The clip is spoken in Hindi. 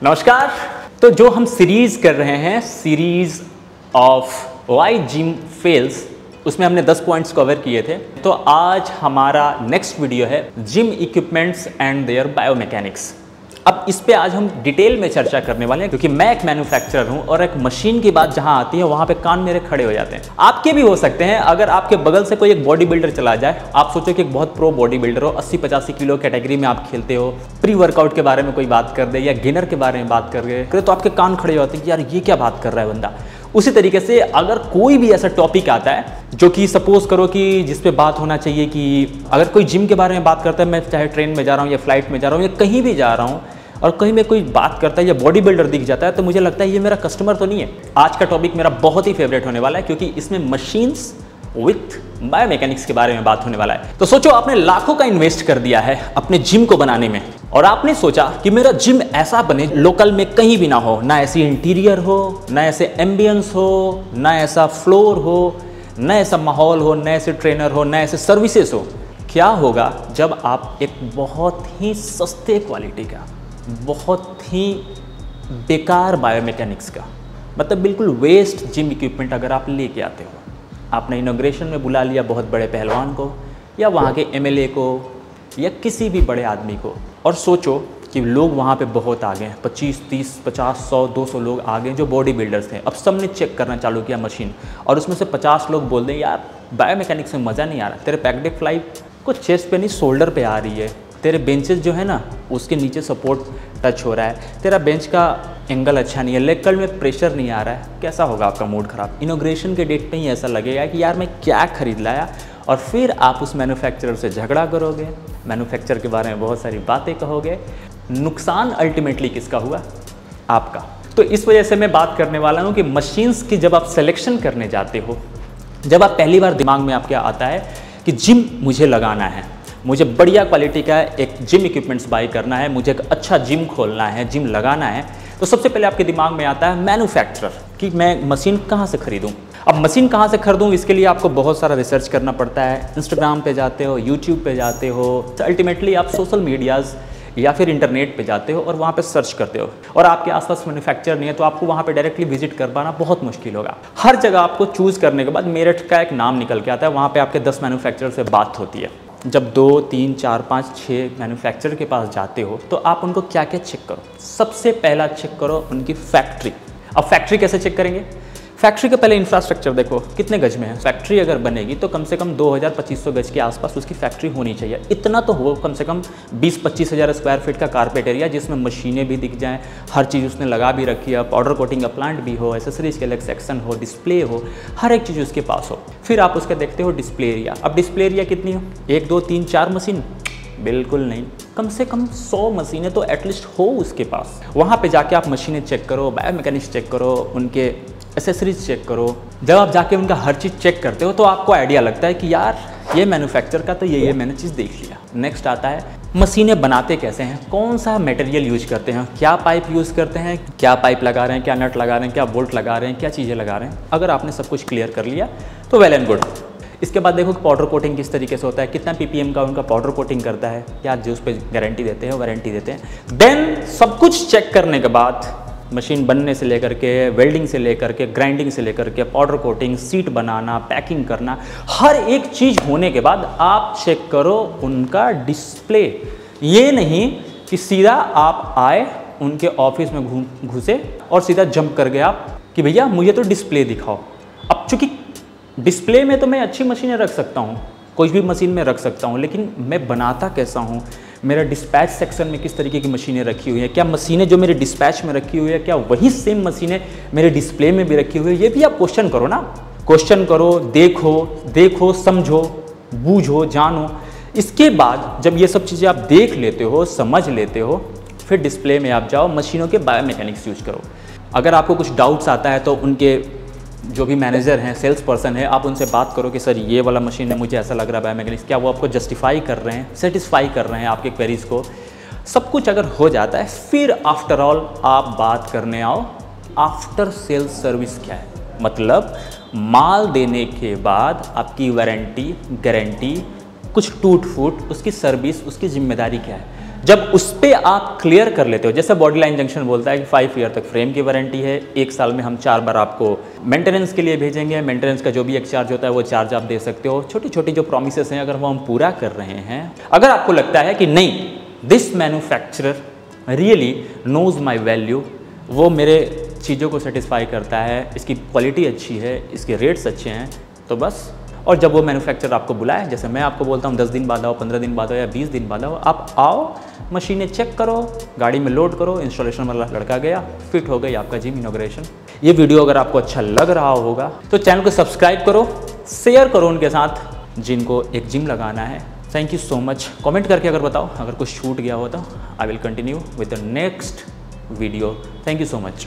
नमस्कार। तो जो हम सीरीज कर रहे हैं, series of why gym fails, उसमें हमने 10 पॉइंट्स कवर किए थे। तो आज हमारा नेक्स्ट वीडियो है gym equipments and their biomechanics. अब इस पे आज हम डिटेल में चर्चा करने वाले हैं, क्योंकि मैं एक मैन्युफैक्चरर हूं और एक मशीन की बात जहां आती है वहां पे कान मेरे खड़े हो जाते हैं। आपके भी हो सकते हैं। अगर आपके बगल से कोई एक बॉडी बिल्डर चला जाए, आप सोचो कि एक बहुत प्रो बॉडी बिल्डर हो, 80-85 किलो कैटेगरी में आप खेलते हो, प्री वर्कआउट के बारे में कोई बात कर दे या गेनर के बारे में बात कर दे, तो आपके कान खड़े हो जाते हैं कि यार ये क्या बात कर रहा है बंदा। उसी तरीके से अगर कोई भी ऐसा टॉपिक आता है जो कि सपोज करो कि जिस पे बात होना चाहिए, कि अगर कोई जिम के बारे में बात करता है, मैं चाहे ट्रेन में जा रहा हूँ या फ्लाइट में जा रहा हूँ या कहीं भी जा रहा हूँ, और कहीं में कोई बात करता है या बॉडी बिल्डर दिख जाता है, तो मुझे लगता है ये मेरा कस्टमर तो नहीं है। आज का टॉपिक मेरा बहुत ही फेवरेट होने वाला है, क्योंकि इसमें मशीन्स विथ बायोमैकेनिक्स के बारे में बात होने वाला है। तो सोचो, आपने लाखों का इन्वेस्ट कर दिया है अपने जिम को बनाने में, और आपने सोचा कि मेरा जिम ऐसा बने लोकल में कहीं भी ना हो, ना ऐसी इंटीरियर हो, ना ऐसे एम्बियंस हो, ना ऐसा फ्लोर हो, ना ऐसा माहौल हो, ना ऐसे ट्रेनर हो, ना ऐसे सर्विसेज हो। क्या होगा जब आप एक बहुत ही सस्ते क्वालिटी का, बहुत ही बेकार बायोमैकेनिक्स का, मतलब बिल्कुल वेस्ट जिम इक्विपमेंट अगर आप लेके आते हो। आपने इनॉग्रेशन में बुला लिया बहुत बड़े पहलवान को या वहाँ के एमएलए को या किसी भी बड़े आदमी को, और सोचो कि लोग वहाँ पे बहुत आ गए, 25, 30, 50, 100, 200 लोग आ गए जो बॉडी बिल्डर्स थे। अब सबने चेक करना चालू किया मशीन, और उसमें से 50 लोग बोल दें यार बायोमैकेनिक्स में मज़ा नहीं आ रहा, तेरे पैक्ड फ्लाई को चेस्ट पे नहीं शोल्डर पे आ रही है, तेरे बेंचेस जो है ना उसके नीचे सपोर्ट टच हो रहा है, तेरा बेंच का एंगल अच्छा नहीं है, लेग कर्ल में प्रेशर नहीं आ रहा है। कैसा होगा आपका मूड खराब। इनॉग्रेशन के डेट पे ही ऐसा लगेगा कि यार मैं क्या खरीद लाया, और फिर आप उस मैन्युफैक्चरर से झगड़ा करोगे, मैन्युफैक्चरर के बारे में बहुत सारी बातें कहोगे। नुकसान अल्टीमेटली किसका हुआ? आपका। तो इस वजह से मैं बात करने वाला हूँ कि मशीन्स की जब आप सिलेक्शन करने जाते हो, जब आप पहली बार दिमाग में आपके आता है कि जिम मुझे लगाना है, मुझे बढ़िया क्वालिटी का एक जिम इक्विपमेंट्स बाई करना है, मुझे एक अच्छा जिम खोलना है, जिम लगाना है, तो सबसे पहले आपके दिमाग में आता है मैन्युफैक्चरर, कि मैं मशीन कहाँ से खरीदूँ। अब मशीन कहाँ से खरीदूँ, इसके लिए आपको बहुत सारा रिसर्च करना पड़ता है। इंस्टाग्राम पे जाते हो, यूट्यूब पे जाते हो, अल्टीमेटली आप सोशल मीडियाज़ या फिर इंटरनेट पे जाते हो और वहाँ पे सर्च करते हो, और आपके आसपास मैन्युफैक्चरर नहीं है, तो आपको वहाँ पे डायरेक्टली विजिट कर पाना बहुत मुश्किल होगा। हर जगह आपको चूज़ करने के बाद मेरठ का एक नाम निकल के आता है, वहाँ पे आपके 10 मैन्युफैक्चरर से बात होती है। जब 2, 3, 4, 5, 6 मैन्युफैक्चरर के पास जाते हो, तो आप उनको क्या क्या चेक करो। सबसे पहला चेक करो उनकी फैक्ट्री। अब फैक्ट्री कैसे चेक करेंगे? फैक्ट्री का पहले इंफ्रास्ट्रक्चर देखो कितने गज में है। फैक्ट्री अगर बनेगी तो कम से कम 2000-2500 गज के आसपास उसकी फैक्ट्री होनी चाहिए। इतना तो हो, कम से कम 20-25 हज़ार स्क्वायर फीट का कारपेट एरिया, जिसमें मशीनें भी दिख जाएँ, हर चीज़ उसने लगा भी रखी है, पाउडर कोटिंग का प्लांट भी हो, एसेसरीज के अलग सेक्शन हो, डिस्प्ले हो, हर एक चीज़ उसके पास हो। फिर आप उसका देखते हो डिस्प्ले एरिया। अब डिस्प्ले एरिया कितनी हो? 1, 2, 3, 4 मशीन? बिल्कुल नहीं, कम से कम 100 मशीनें तो एटलीस्ट हो उसके पास। वहाँ पे जाके आप मशीनें चेक करो, बायोमैकेनिक्स चेक करो, उनके एसेसरीज चेक करो। जब आप जाके उनका हर चीज़ चेक करते हो तो आपको आइडिया लगता है कि यार ये मैन्युफैक्चरर का तो ये मैंने चीज़ देख लिया। नेक्स्ट आता है मशीनें बनाते कैसे हैं, कौन सा मटेरियल यूज करते हैं, क्या पाइप यूज़ करते हैं, क्या पाइप लगा रहे हैं, क्या नट लगा रहे हैं, क्या बोल्ट लगा रहे हैं, क्या चीज़ें लगा रहे हैं। अगर आपने सब कुछ क्लियर कर लिया तो वेल एंड गुड। इसके बाद देखो कि पाउडर कोटिंग किस तरीके से होता है, कितना पीपीएम का उनका पाउडर कोटिंग करता है, क्या जो उस पर गारंटी देते हैं, वारंटी देते हैं। देन सब कुछ चेक करने के बाद मशीन बनने से लेकर के, वेल्डिंग से लेकर के, ग्राइंडिंग से लेकर के, पाउडर कोटिंग, सीट बनाना, पैकिंग करना, हर एक चीज़ होने के बाद आप चेक करो उनका डिस्प्ले। ये नहीं कि सीधा आप आए उनके ऑफिस में घुसे और सीधा जंप कर गए आप कि भैया मुझे तो डिस्प्ले दिखाओ। अब चूँकि डिस्प्ले में तो मैं अच्छी मशीनें रख सकता हूँ, कोई भी मशीन में रख सकता हूँ, लेकिन मैं बनाता कैसा हूँ, मेरा डिस्पैच सेक्शन में किस तरीके की मशीनें रखी हुई हैं, क्या मशीनें जो मेरे डिस्पैच में रखी हुई है क्या वही सेम मशीनें मेरे डिस्प्ले में भी रखी हुई है, ये भी आप क्वेश्चन करो ना। क्वेश्चन करो, देखो, समझो, बूझो, जानो। इसके बाद जब ये सब चीज़ें आप देख लेते हो, समझ लेते हो, फिर डिस्प्ले में आप जाओ, मशीनों के बायोमैकेनिक्स यूज करो। अगर आपको कुछ डाउट्स आता है तो उनके जो भी मैनेजर हैं, सेल्स पर्सन है, आप उनसे बात करो कि सर ये वाला मशीन है, मुझे ऐसा लग रहा है बायोमैकेनिक्स, क्या वो आपको जस्टिफाई कर रहे हैं, सेटिस्फाई कर रहे हैं आपके क्वेरीज को। सब कुछ अगर हो जाता है, फिर आफ्टर ऑल आप बात करने आओ आफ्टर सेल्स सर्विस क्या है। मतलब माल देने के बाद आपकी वारंटी, गारंटी, कुछ टूट फूट, उसकी सर्विस, उसकी जिम्मेदारी क्या है। जब उस पर आप क्लियर कर लेते हो, जैसे बॉडी लाइन जंक्शन बोलता है कि 5 ईयर तक फ्रेम की वारंटी है, 1 साल में हम 4 बार आपको मेंटेनेंस के लिए भेजेंगे, मेंटेनेंस का जो भी एक चार्ज होता है वो चार्ज आप दे सकते हो। छोटी छोटी जो प्रॉमिसेस हैं अगर वो हम पूरा कर रहे हैं, अगर आपको लगता है कि नहीं this manufacturer really knows my value, वो मेरे चीज़ों को सेटिस्फाई करता है, इसकी क्वालिटी अच्छी है, इसके रेट्स अच्छे हैं, तो बस। और जब वो मैन्युफैक्चरर आपको बुलाए, जैसे मैं आपको बोलता हूँ 10 दिन बाद आओ, 15 दिन बाद आओ या 20 दिन बाद आओ, आप आओ, मशीनें चेक करो, गाड़ी में लोड करो, इंस्टॉलेशन वाला लड़का गया, फिट हो गई आपका जिम इनॉग्रेशन। ये वीडियो अगर आपको अच्छा लग रहा होगा तो चैनल को सब्सक्राइब करो, शेयर करो उनके साथ जिनको एक जिम लगाना है। Thank you so much. Comment करके अगर बताओ अगर कुछ छूट गया हो तो I will continue with the next video. Thank you so much.